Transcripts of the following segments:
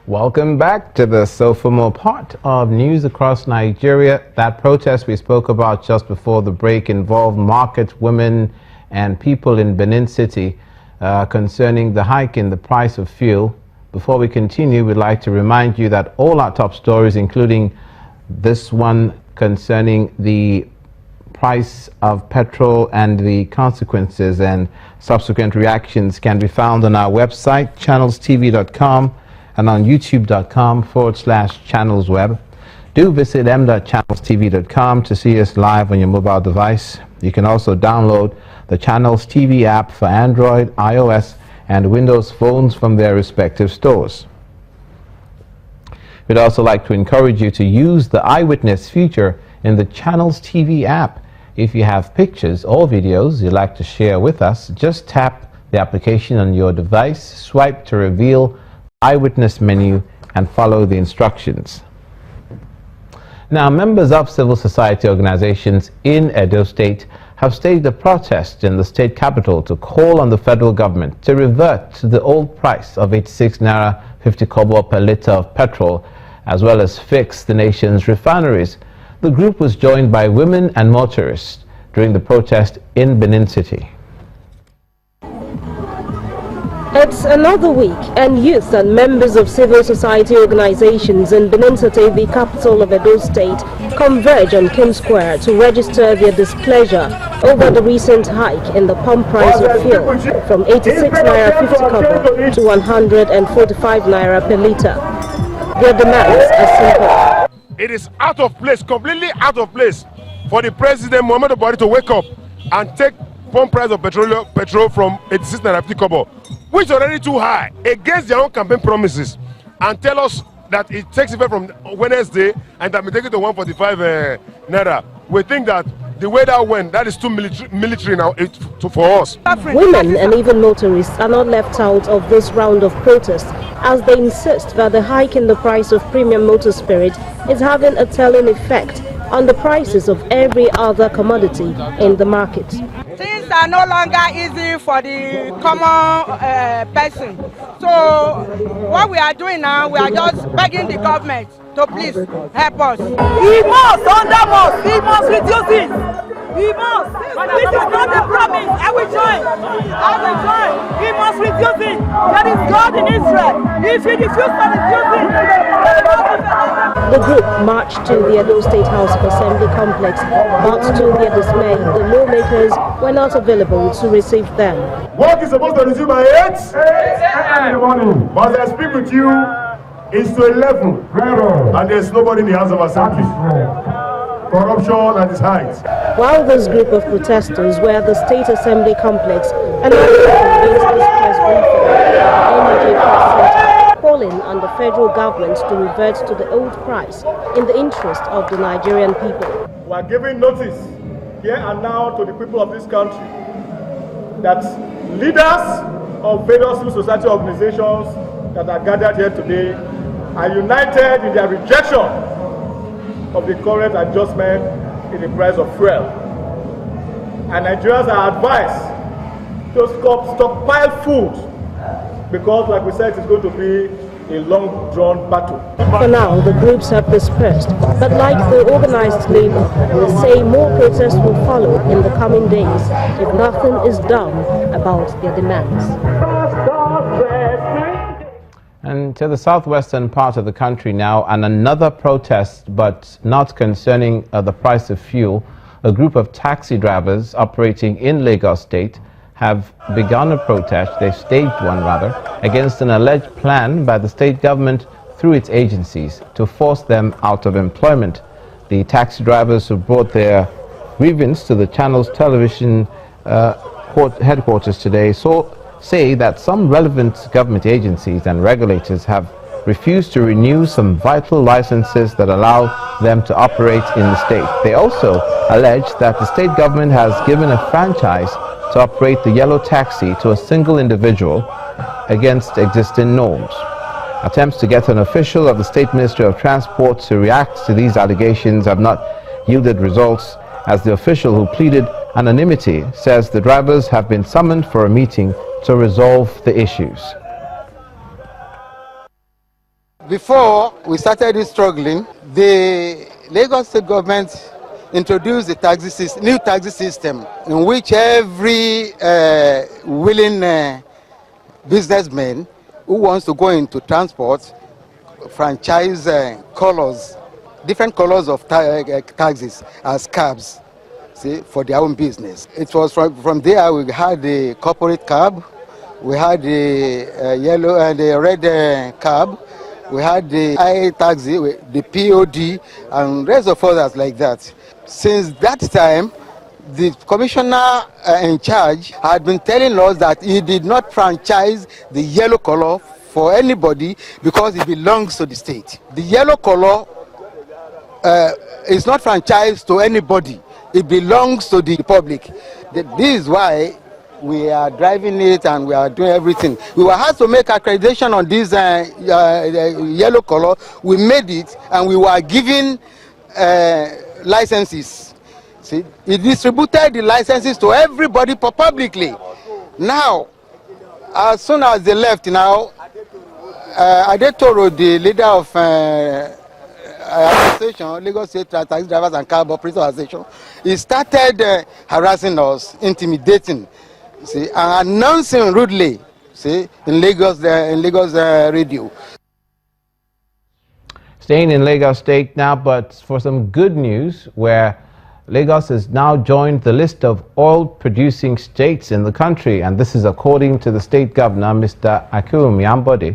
Welcome back to the So For More part of news across Nigeria. That protest we spoke about just before the break involved market women and people in Benin City concerning the hike in the price of fuel. Before we continue, we'd like to remind you that all our top stories, including this one concerning the price of petrol and the consequences and subsequent reactions, can be found on our website, channelstv.com, and on youtube.com/channelsweb. Do visit m.channelstv.com to see us live on your mobile device. You can also download the Channels TV app for Android, iOS, and Windows phones from their respective stores. We'd also like to encourage you to use the Eyewitness feature in the Channels TV app. If you have pictures or videos you'd like to share with us, just tap the application on your device, swipe to reveal Eyewitness menu, and follow the instructions. Now, members of civil society organizations in Edo State have staged a protest in the state capital to call on the federal government to revert to the old price of 86 naira 50 kobo per litre of petrol, as well as fix the nation's refineries. The group was joined by women and motorists during the protest in Benin City. It's another week, and youth and members of civil society organizations in Benin City, the capital of Edo State, converge on Kim Square to register their displeasure over the recent hike in the pump price of fuel from 86 naira 50 kobo to 145 naira per litre. Their demands are simple. It is out of place, completely out of place, for the President Muhammadu Buhari to wake up and take pump price of petrol from 86 naira 50 kobo, which is already too high, against their own campaign promises, and tell us that it takes effect from Wednesday and that we take it to 145 naira. We think that the way that went, that is too military now for us. Women and even motorists are not left out of this round of protests, as they insist that the hike in the price of premium motor spirit is having a telling effect on the prices of every other commodity in the market. Things are no longer easy for the common person. So what we are doing now, we are just begging the government to please help us. He must, under must, he must reduce it. He must. This is not a promise. I will join. I will join. He must reduce it. There is God in Israel. If he refuses to reduce it, the group marched to the Edo State House of Assembly complex, but to their dismay, the lawmakers were not available to receive them. Work is supposed to resume by 8 in the morning. But as I speak with you, it's to 11. And there's nobody in the House of Assembly. Corruption at its height. While this group of protesters were at the State Assembly complex, another convened this press briefing, NJ President, calling on the federal government to revert to the old price in the interest of the Nigerian people. We are giving notice here and now to the people of this country that leaders of various civil society organizations that are gathered here today are united in their rejection of the current adjustment in the price of fuel. And Nigerians are advised to stockpile food because, like we said, it's going to be a long-drawn battle. For now, the groups have dispersed, but like the organized labor, they say more protests will follow in the coming days if nothing is done about their demands. And to the southwestern part of the country now, and another protest, but not concerning the price of fuel. A group of taxi drivers operating in Lagos State have begun a protest, they've staged one rather, against an alleged plan by the state government through its agencies to force them out of employment. The taxi drivers who brought their grievance to the channel's television headquarters today say that some relevant government agencies and regulators have refused to renew some vital licenses that allow them to operate in the state. They also allege that the state government has given a franchise to operate the yellow taxi to a single individual against existing norms. Attempts to get an official of the State Ministry of Transport to react to these allegations have not yielded results, as the official who pleaded anonymity says the drivers have been summoned for a meeting to resolve the issues. Before we started struggling, the Lagos State government introduced the new taxi system in which every willing businessman who wants to go into transport franchise different colors of taxis as cabs, see, for their own business. It was from there we had the corporate cab, we had the yellow and the red cab, we had the taxi, the POD, and rest of others like that. Since that time, the commissioner in charge had been telling us that he did not franchise the yellow color for anybody because it belongs to the state. The yellow color is not franchised to anybody. It belongs to the public. This is why we are driving it and we are doing everything. We were asked to make accreditation on this yellow color. We made it and we were given licenses. See, he distributed the licenses to everybody publicly. Now, as soon as they left, now, Adetoro, the leader of association, Lagos State Taxi Drivers and Cab Operators Association, he started harassing us, intimidating, see, and announcing rudely, see, in Lagos radio. Staying in Lagos State now, but for some good news, where Lagos has now joined the list of oil-producing states in the country, and this is according to the state governor, Mr. Akeumi Ambode.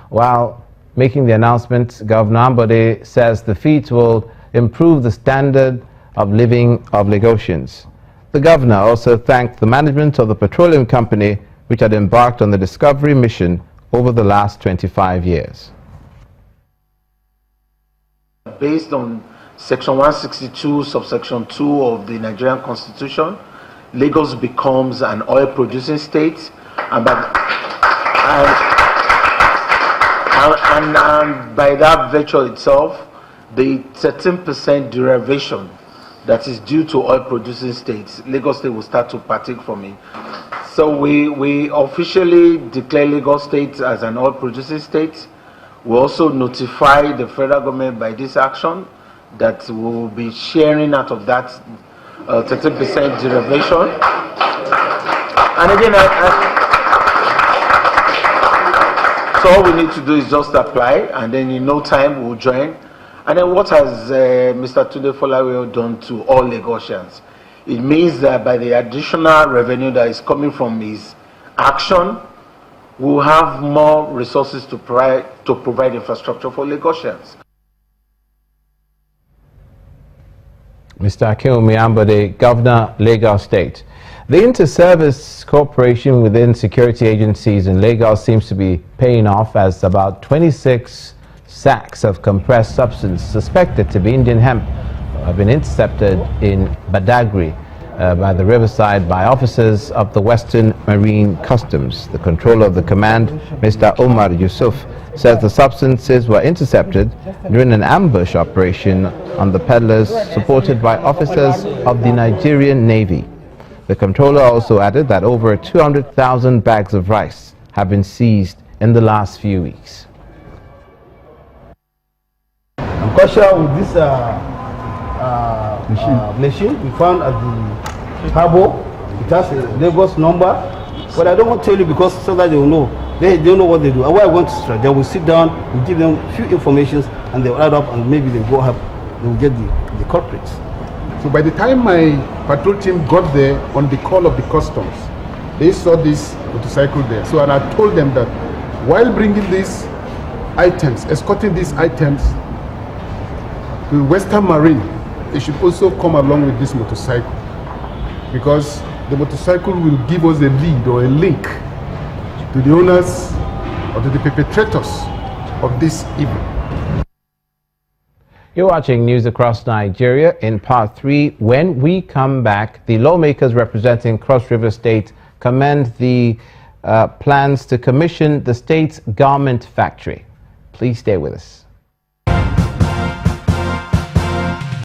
While making the announcement, Governor Ambode says the feat will improve the standard of living of Lagosians. The governor also thanked the management of the petroleum company, which had embarked on the discovery mission over the last 25 years. Based on Section 162, subsection 2 of the Nigerian Constitution, Lagos becomes an oil-producing state, and by that virtue itself, the 13% derivation that is due to oil-producing states, Lagos State will start to partake from it. So we officially declare Lagos State as an oil-producing state. We also notify the federal government by this action that we will be sharing out of that 13% derivation. And again, so all we need to do is just apply, and then in no time we'll join. And then what has Mr. Tunde Folawiyo done to all Lagosians? It means that by the additional revenue that is coming from his action, we'll have more resources to provide infrastructure for Lagosians. Mr. Akeumi Ambode, Governor, Lagos State. The inter-service cooperation within security agencies in Lagos seems to be paying off, as about 26 sacks of compressed substance suspected to be Indian hemp have been intercepted in Badagry by the riverside by officers of the Western Marine Customs. The controller of the command, Mr. Omar Yusuf, says the substances were intercepted during an ambush operation on the peddlers supported by officers of the Nigerian Navy. The controller also added that over 200,000 bags of rice have been seized in the last few weeks. I'm quite sure with this machine we found at the harbor, it has a Lagos number, but I don't want to tell you because so that they will know. They don't know what they do. What I want to strike, they will sit down, we give them a few informations, and they will add up, and maybe they go have, they will get the culprits. So by the time my patrol team got there on the call of the customs, they saw this motorcycle there. So and I told them that while bringing these items, escorting these items to Western Marine, they should also come along with this motorcycle, because the motorcycle will give us a lead or a link to the owners or to the perpetrators of this evil. You're watching News Across Nigeria in Part 3. When we come back, the lawmakers representing Cross River State commend the plans to commission the state's garment factory. Please stay with us.